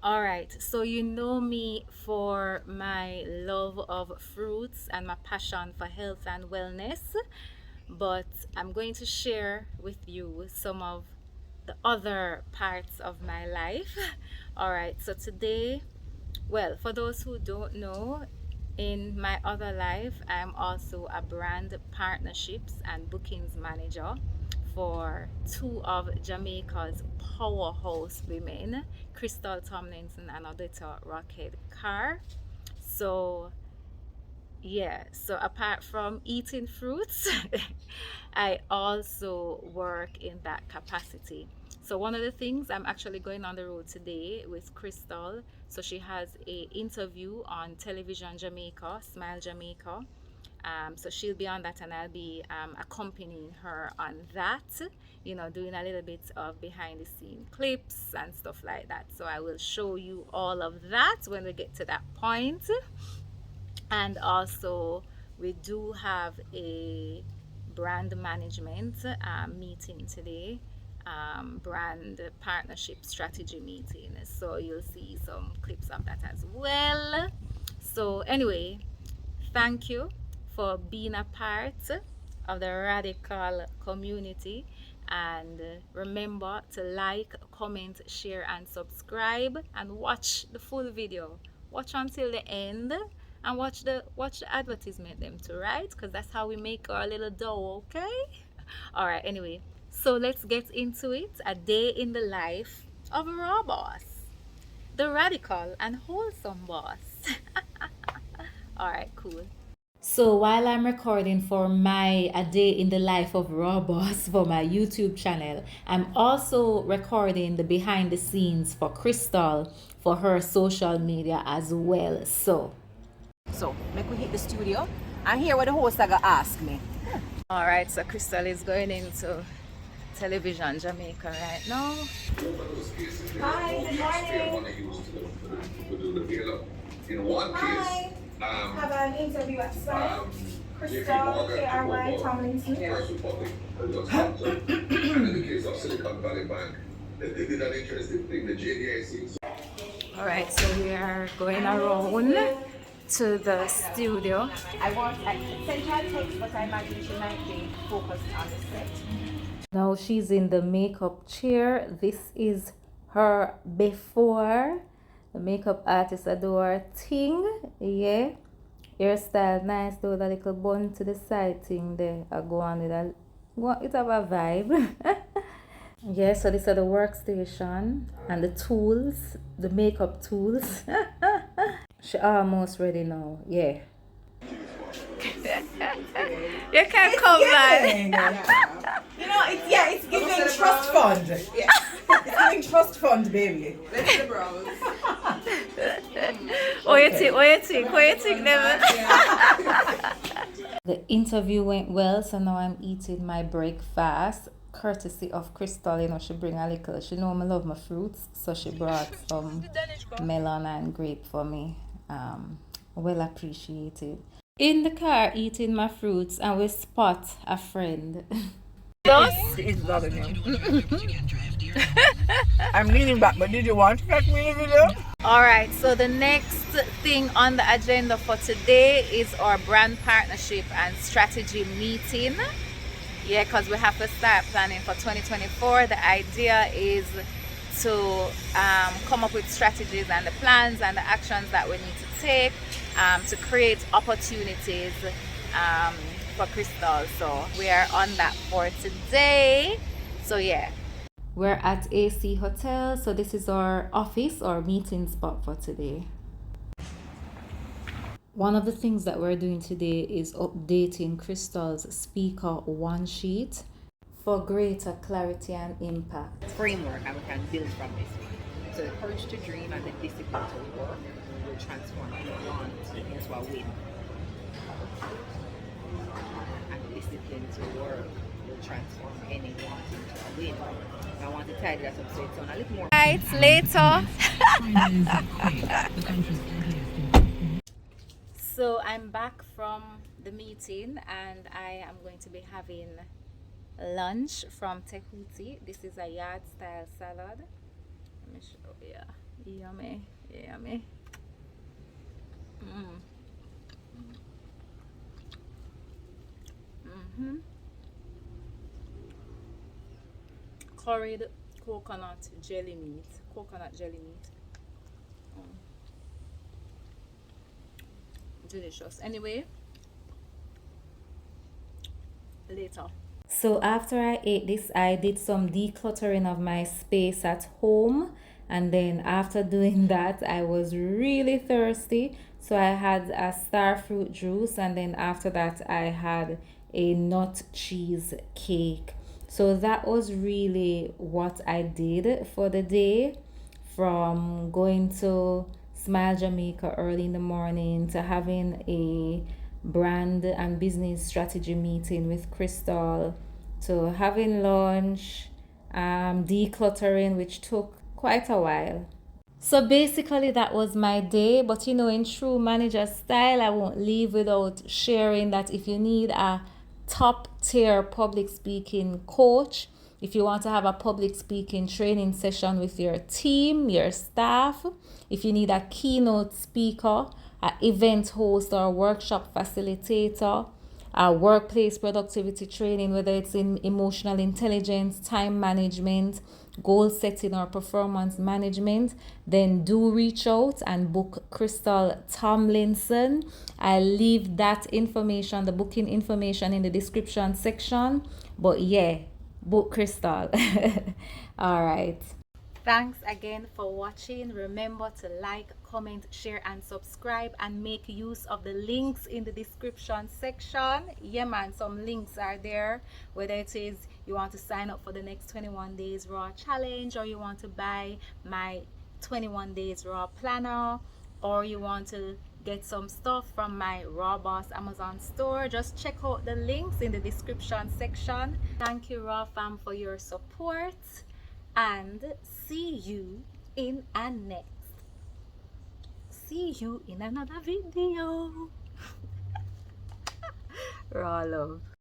All right, so you know me for my love of fruits and my passion for health and wellness, but I'm going to share with you some of the other parts of my life. All right, so today, well, for those who don't know, in my other life, I'm also a brand partnerships and bookings manager for two of Jamaica's powerhouse women, Krystal Tomlinson and Odetta Rockhead-Kerr. So yeah, so apart from eating fruits, I also work in that capacity. So one of the things, I'm actually going on the road today with Krystal. So she has a interview on television Jamaica, Smile Jamaica. So she'll be on that, and I'll be accompanying her on that, doing a little bit of behind the scene clips and stuff like that. So I will show you all of that when we get to that point. And also, we do have a brand management meeting today, brand partnership strategy meeting. So you'll see some clips of that as well. So anyway, thank you for being a part of the radical community, and remember to like, comment, share and subscribe, and watch the full video. Watch until the end and watch the advertisement them too, right? Because that's how we make our little dough. Okay. All right, anyway, so let's get into it. A day in the life of a raw boss, the radical and wholesome boss. All right, cool. So while I'm recording for my A Day in the Life of Raw Boss for my YouTube channel, I'm also recording the behind the scenes for Krystal for her social media as well. So, make we hit the studio and hear what the host are gonna ask me. All right, so Krystal is going into television Jamaica right now. Hi, good morning. Hi. Have an interview at Smile. Krystal K-R-Y Tomlinson. All right, so we are going around to the studio. I sent her a text, but I imagine she might be focused on the set. Now she's in the makeup chair. This is her before. The makeup artist adore thing. Yeah. Hairstyle nice though, the little bun to the side thing there. I go on with a it have a vibe. Yeah, so these are the workstation and the tools, the makeup tools. She almost ready now. Yeah. You can come back. You know, it's giving trust fund. Yeah. It's giving trust fund, baby. Let's the bros. What you think, never? The interview went well, so now I'm eating my breakfast, courtesy of Krystal. She bring a little. She know I love my fruits, so she brought some melon and grape for me. Well appreciated. In the car eating my fruits, and we spot a friend. It's loving you. I'm leaning back, but did you want to catch me in the video? All right, so the next thing on the agenda for today is our brand partnership and strategy meeting. Yeah, because we have to start planning for 2024. The idea is to come up with strategies and the plans and the actions that we need to take to create opportunities for Krystal. So we are on that for today. So yeah, we're at AC Hotel. So this is our office or meeting spot for today. One of the things that we're doing today is updating Krystal's speaker one sheet for greater clarity and impact. Framework, and we can build from this one. So the courage to dream and the discipline to work will transform anyone into a win. And the discipline to work will transform anyone into a win. I want to tidy that up so it's on a little more. Right, later. So I'm back from the meeting and I am going to be having lunch from Tehuti. This is a yard style salad. Let me show you. Yummy, yummy. Mm. Mm-hmm. Curried coconut jelly meat. Coconut jelly meat. Mm. Delicious. Anyway, later. So after I ate this, I did some decluttering of my space at home. And then after doing that, I was really thirsty. So I had a star fruit juice. And then after that, I had a nut cheese cake. So that was really what I did for the day, from going to Smile Jamaica early in the morning to having a brand and business strategy meeting with Krystal, to having lunch, decluttering, which took quite a while. So basically, that was my day. But in true manager style, I won't leave without sharing that if you need a top tier public speaking coach, if you want to have a public speaking training session with your team, your staff, if you need a keynote speaker, an event host, or a workshop facilitator, workplace productivity training, whether it's in emotional intelligence, time management, goal setting, or performance management, then do reach out and book Krystal Tomlinson. I leave that information, the booking information, in the description section. But yeah, book Krystal. All right. Thanks again for watching. Remember to like, comment, share, and subscribe, and make use of the links in the description section. Yeah, man, some links are there. Whether it is you want to sign up for the next 21 days raw challenge, or you want to buy my 21 days raw planner, or you want to get some stuff from my Raw Boss Amazon store, just check out the links in the description section. Thank you, Raw Fam, for your support, and see you in a next. See you in another video. Raw love.